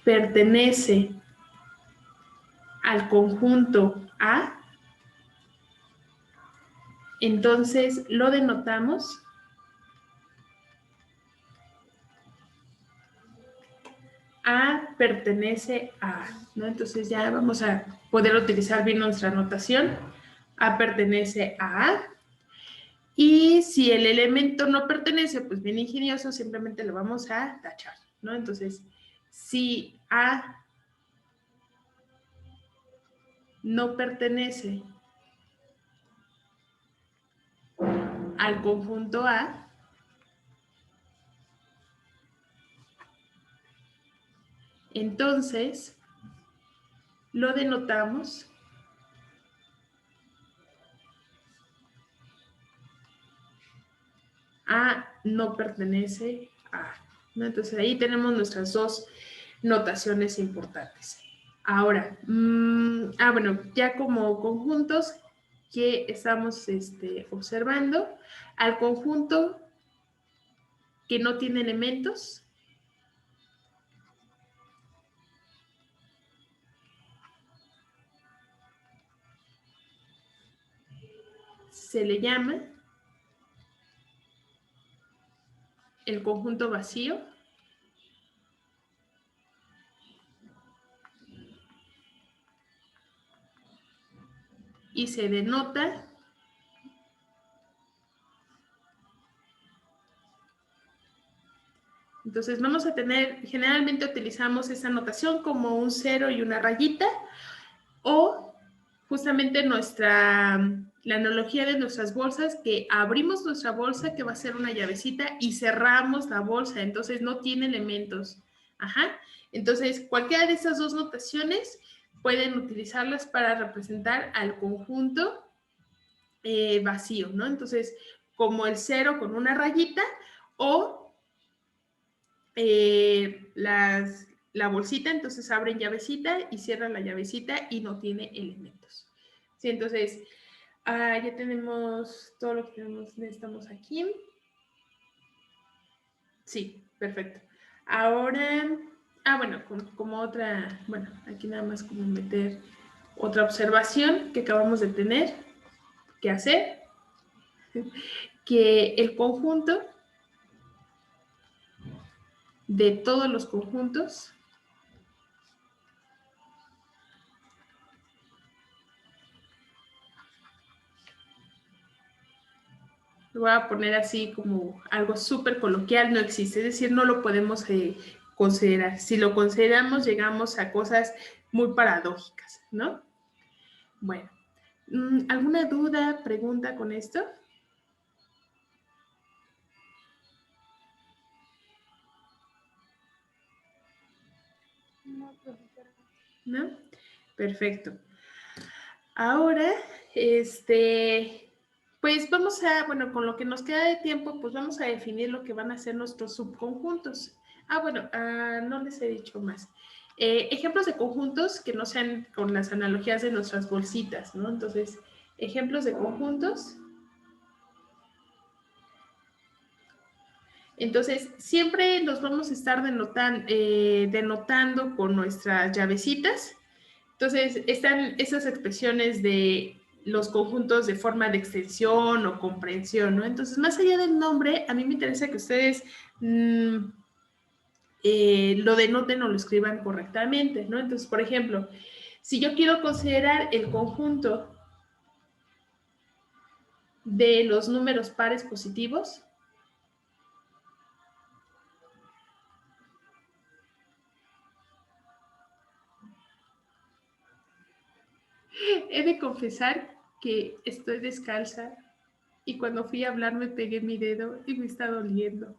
pertenece al conjunto A, entonces lo denotamos A pertenece a, ¿no? Entonces ya vamos a poder utilizar bien nuestra notación A pertenece a A. Y si el elemento no pertenece, pues bien ingenioso, simplemente lo vamos a tachar, ¿no? Entonces, si A no pertenece al conjunto A, entonces lo denotamos A no pertenece a, ¿no? Entonces ahí tenemos nuestras dos notaciones importantes. Ahora, bueno, ya como conjuntos que estamos observando, al conjunto que no tiene elementos, se le llama el conjunto vacío. Y se denota entonces vamos a tener, generalmente utilizamos esa notación como un 0 y una rayita, o justamente la analogía de nuestras bolsas, que abrimos nuestra bolsa, que va a ser una llavecita, y cerramos la bolsa, entonces no tiene elementos. Ajá. Entonces, cualquiera de esas dos notaciones pueden utilizarlas para representar al conjunto vacío, ¿no? Entonces, como el 0 con una rayita, o la bolsita, entonces abren llavecita y cierran la llavecita y no tiene elementos. Sí, entonces, ya tenemos todo lo que necesitamos aquí. Sí, perfecto. Ahora, bueno, como otra, bueno, aquí nada más como meter otra observación que acabamos de tener que hacer, que el conjunto de todos los conjuntos lo voy a poner así como algo súper coloquial, no existe, es decir, no lo podemos considerar. Si lo consideramos, llegamos a cosas muy paradójicas, ¿no? Bueno, ¿alguna duda, pregunta con esto? ¿No? Perfecto. Ahora, pues vamos a, bueno, con lo que nos queda de tiempo, pues vamos a definir lo que van a ser nuestros subconjuntos. Bueno, no les he dicho más. Ejemplos de conjuntos que no sean con las analogías de nuestras bolsitas, ¿no? Entonces, ejemplos de conjuntos. Entonces, siempre los vamos a estar denotando con nuestras llavecitas. Entonces, están esas expresiones de los conjuntos de forma de extensión o comprensión, ¿no? Entonces, más allá del nombre, a mí me interesa que ustedes lo denoten o lo escriban correctamente, ¿no? Entonces, por ejemplo, si yo quiero considerar el conjunto de los números pares positivos, he de confesar que estoy descalza y cuando fui a hablar me pegué mi dedo y me está doliendo.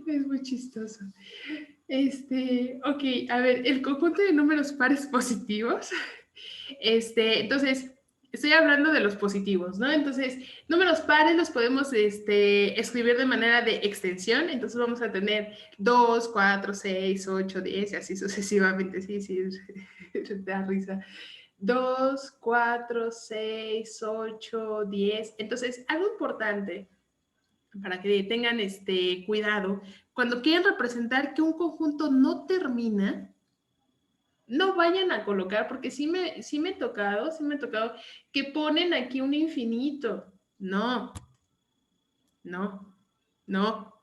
Es muy chistoso. Ok, a ver, el conjunto de números pares positivos. Entonces, estoy hablando de los positivos, ¿no? Entonces, números pares los podemos escribir de manera de extensión. Entonces, vamos a tener 2, 4, 6, 8, 10 y así sucesivamente. Sí, da risa. 2, 4, 6, 8, 10. Entonces, algo importante para que tengan cuidado, cuando quieren representar que un conjunto no termina, no vayan a colocar, porque sí me ha tocado que ponen aquí un infinito. No, no, no,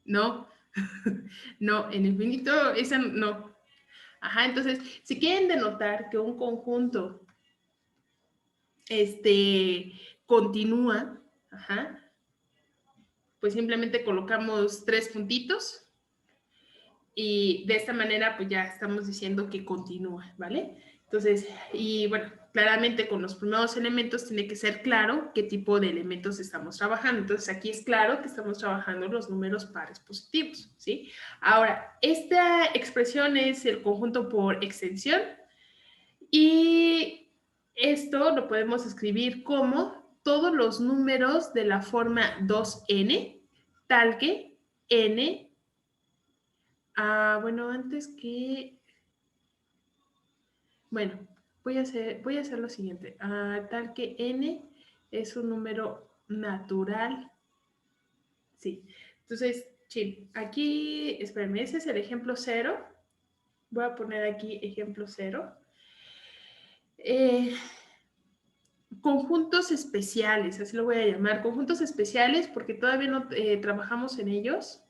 no, no, en infinito, esa no. Ajá, entonces, si quieren denotar que un conjunto continúa, ajá, pues simplemente colocamos 3 puntitos y de esta manera pues ya estamos diciendo que continúa, ¿vale? Entonces, y bueno, claramente con los primeros elementos tiene que ser claro qué tipo de elementos estamos trabajando. Entonces aquí es claro que estamos trabajando los números pares positivos, ¿sí? Ahora, esta expresión es el conjunto por extensión y esto lo podemos escribir como todos los números de la forma 2n, tal que n. Bueno, antes que... Bueno, voy a hacer lo siguiente. Tal que n es un número natural. Sí. Entonces, sí, aquí, espérenme, ese es el ejemplo 0. Voy a poner aquí ejemplo 0. Conjuntos especiales, así lo voy a llamar. Conjuntos especiales porque todavía no trabajamos en ellos.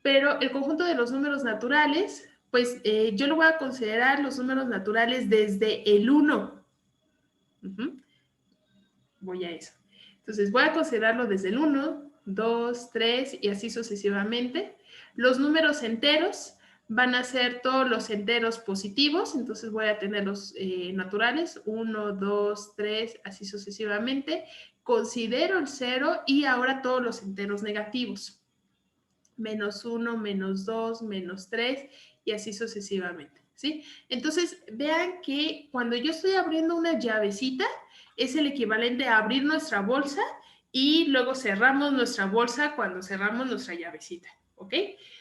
Pero el conjunto de los números naturales, pues yo lo voy a considerar los números naturales desde el 1. Voy a eso. Entonces voy a considerarlo desde el 1, 2, 3 y así sucesivamente. Los números enteros van a ser todos los enteros positivos, entonces voy a tener los naturales, 1, 2, 3, así sucesivamente. Considero el 0 y ahora todos los enteros negativos. Menos 1, menos 2, menos 3 y así sucesivamente, ¿sí? Entonces, vean que cuando yo estoy abriendo una llavecita, es el equivalente a abrir nuestra bolsa y luego cerramos nuestra bolsa cuando cerramos nuestra llavecita, ¿ok?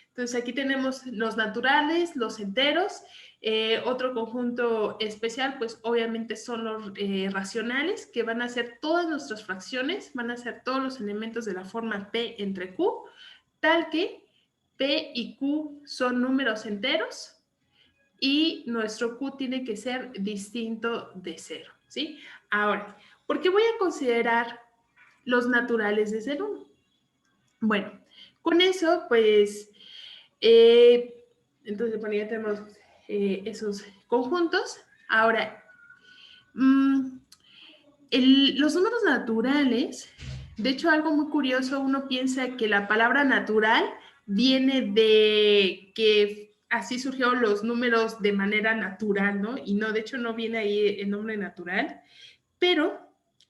Entonces, aquí tenemos los naturales, los enteros. Otro conjunto especial, pues obviamente son los racionales, que van a ser todas nuestras fracciones, van a ser todos los elementos de la forma P entre Q, tal que P y Q son números enteros y nuestro Q tiene que ser distinto de 0, ¿sí? Ahora, ¿por qué voy a considerar los naturales desde el 1? Bueno, con eso, pues, entonces, bueno, ya tenemos esos conjuntos. Ahora, los números naturales, de hecho, algo muy curioso, uno piensa que la palabra natural viene de que así surgieron los números de manera natural, ¿no? Y no, de hecho, no viene ahí el nombre natural, pero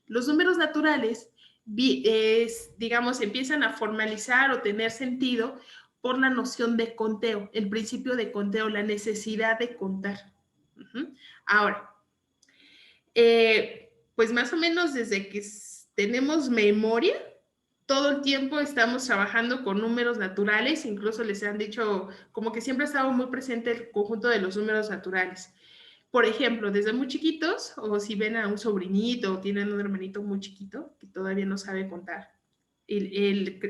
los números naturales, digamos, empiezan a formalizar o tener sentido por la noción de conteo, el principio de conteo, la necesidad de contar. Ahora, pues más o menos desde que tenemos memoria, todo el tiempo estamos trabajando con números naturales, incluso les han dicho, como que siempre ha estado muy presente el conjunto de los números naturales. Por ejemplo, desde muy chiquitos, o si ven a un sobrinito o tienen un hermanito muy chiquito que todavía no sabe contar,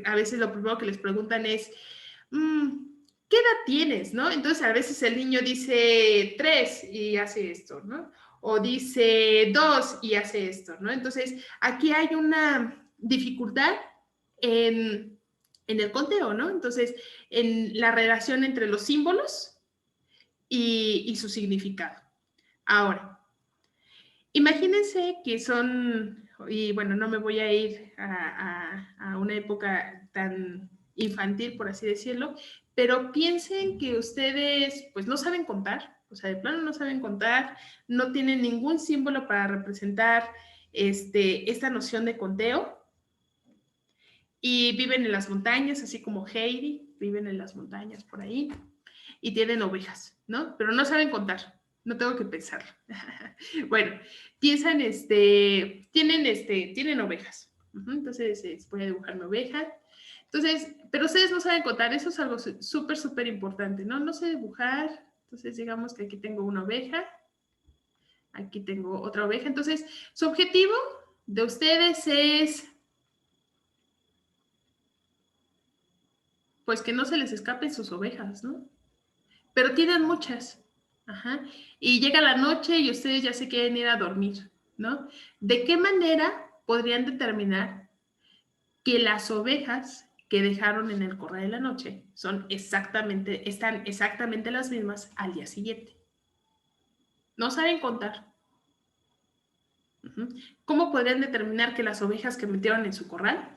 a veces lo primero que les preguntan es, ¿qué edad tienes? ¿No? Entonces a veces el niño dice 3 y hace esto, ¿no? O dice 2 y hace esto, ¿no? Entonces aquí hay una dificultad en el conteo, ¿no? Entonces, en la relación entre los símbolos y su significado. Ahora, imagínense que son, y bueno, no me voy a ir a una época tan infantil, por así decirlo, pero piensen que ustedes pues no saben contar, o sea, de plano no saben contar, no tienen ningún símbolo para representar esta noción de conteo y viven en las montañas, así como Heidi, viven en las montañas por ahí y tienen ovejas, ¿no? Pero no saben contar, no tengo que pensar. Bueno, piensan, tienen ovejas. Entonces, voy a dibujar mi oveja. Entonces, pero ustedes no saben contar, eso es algo súper, súper importante, ¿no? No sé dibujar, entonces digamos que aquí tengo una oveja, aquí tengo otra oveja. Entonces, su objetivo de ustedes es, pues, que no se les escapen sus ovejas, ¿no? Pero tienen muchas. Ajá. Y llega la noche y ustedes ya se quieren ir a dormir, ¿no? ¿De qué manera podrían determinar que las ovejas que dejaron en el corral de la noche están exactamente las mismas al día siguiente? No saben contar. Ujú. ¿Cómo podrían determinar que las ovejas que metieron en su corral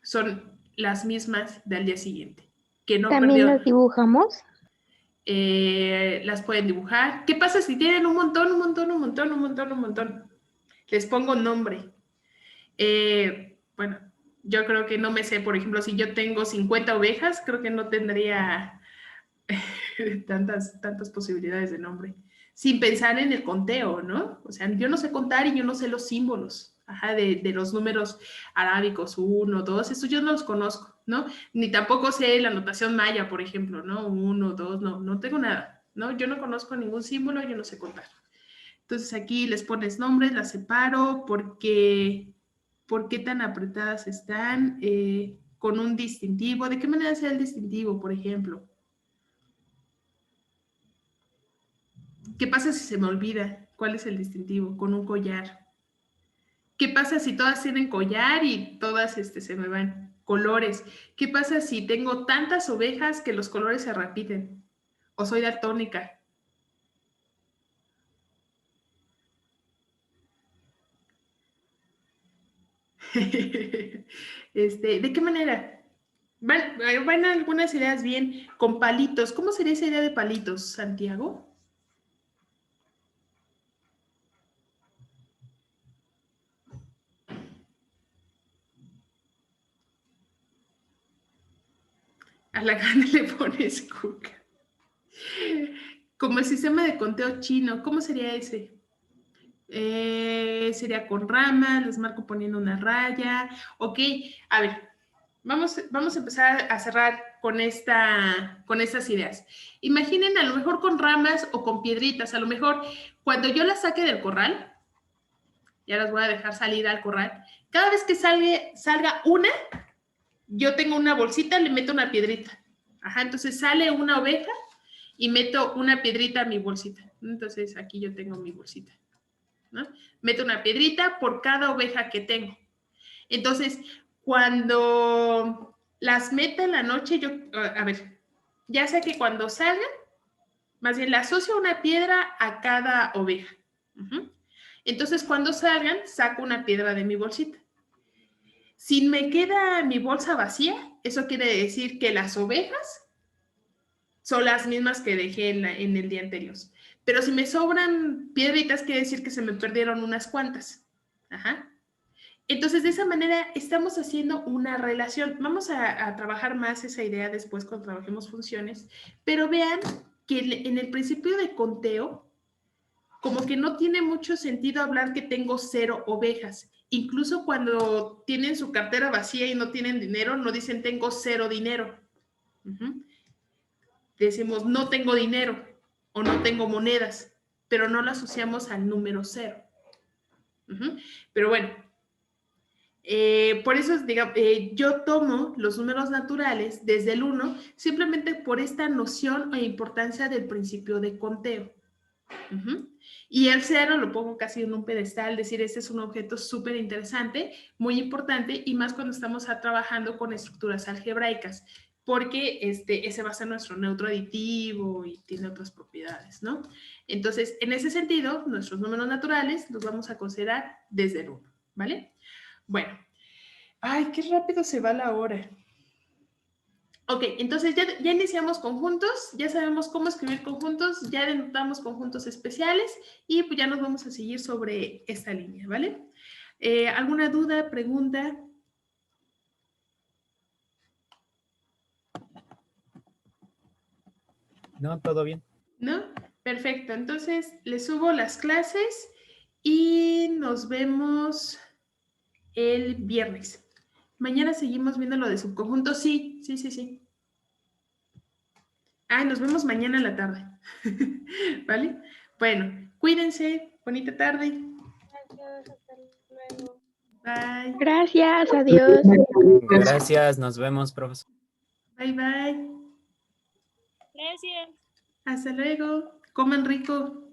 son las mismas del día siguiente? Que no ¿También perdió. las dibujamos? Las pueden dibujar. ¿Qué pasa si tienen un montón? Les pongo nombre. Bueno, yo creo que no me sé, por ejemplo, si yo tengo 50 ovejas, creo que no tendría tantas posibilidades de nombre. Sin pensar en el conteo, ¿no? O sea, yo no sé contar y yo no sé los símbolos, de los números arábicos, 1, 2, estos yo no los conozco, ¿no? Ni tampoco sé la notación maya, por ejemplo, ¿no? 1, 2, no tengo nada, ¿no? Yo no conozco ningún símbolo, yo no sé contar. Entonces aquí les pones nombres, las separo porque ¿por qué tan apretadas están? Con un distintivo. ¿De qué manera sea el distintivo, por ejemplo? ¿Qué pasa si se me olvida cuál es el distintivo? Con un collar. ¿Qué pasa si todas tienen collar y todas se me van? Colores. ¿Qué pasa si tengo tantas ovejas que los colores se repiten? ¿O soy daltónica? ¿De qué manera? Van algunas ideas bien con palitos. ¿Cómo sería esa idea de palitos, Santiago? A la gana le pones cuca. Como el sistema de conteo chino, ¿cómo sería ese? Sería con ramas, les marco poniendo una raya. Ok, a ver, vamos a empezar a cerrar con estas ideas. Imaginen a lo mejor con ramas o con piedritas. A lo mejor cuando yo las saque del corral, ya las voy a dejar salir al corral. Cada vez que salga una, yo tengo una bolsita, le meto una piedrita. Ajá, entonces sale una oveja y meto una piedrita a mi bolsita. Entonces aquí yo tengo mi bolsita, ¿no? Meto una piedrita por cada oveja que tengo. Entonces, cuando las meta en la noche, ya sé que cuando salgan, más bien le asocio una piedra a cada oveja. Entonces, cuando salgan, saco una piedra de mi bolsita. Si me queda mi bolsa vacía, eso quiere decir que las ovejas son las mismas que dejé en el día anterior. Pero si me sobran piedritas, quiere decir que se me perdieron unas cuantas. Ajá. Entonces, de esa manera estamos haciendo una relación. Vamos a trabajar más esa idea después cuando trabajemos funciones, pero vean que en el principio de conteo, como que no tiene mucho sentido hablar que tengo 0 ovejas. Incluso cuando tienen su cartera vacía y no tienen dinero, no dicen tengo 0 dinero. Decimos no tengo dinero o no tengo monedas, pero no lo asociamos al número 0. Pero bueno, por eso yo tomo los números naturales desde el 1 simplemente por esta noción e importancia del principio de conteo. Y el 0 lo pongo casi en un pedestal, decir, este es un objeto súper interesante, muy importante, y más cuando estamos trabajando con estructuras algebraicas, porque ese va a ser nuestro neutro aditivo y tiene otras propiedades, ¿no? Entonces, en ese sentido, nuestros números naturales los vamos a considerar desde el 1, ¿vale? Bueno, ay, qué rápido se va la hora. Ok, entonces ya iniciamos conjuntos, ya sabemos cómo escribir conjuntos, ya denotamos conjuntos especiales y pues ya nos vamos a seguir sobre esta línea, ¿vale? ¿Alguna duda, pregunta? No, todo bien. ¿No? Perfecto, entonces les subo las clases y nos vemos el viernes. Mañana seguimos viendo lo de subconjuntos, sí. Ay, nos vemos mañana en la tarde. ¿Vale? Bueno, cuídense. Bonita tarde. Gracias, hasta luego. Bye. Gracias, adiós. Gracias, nos vemos, profesor. Bye, bye. Gracias. Hasta luego. Coman rico.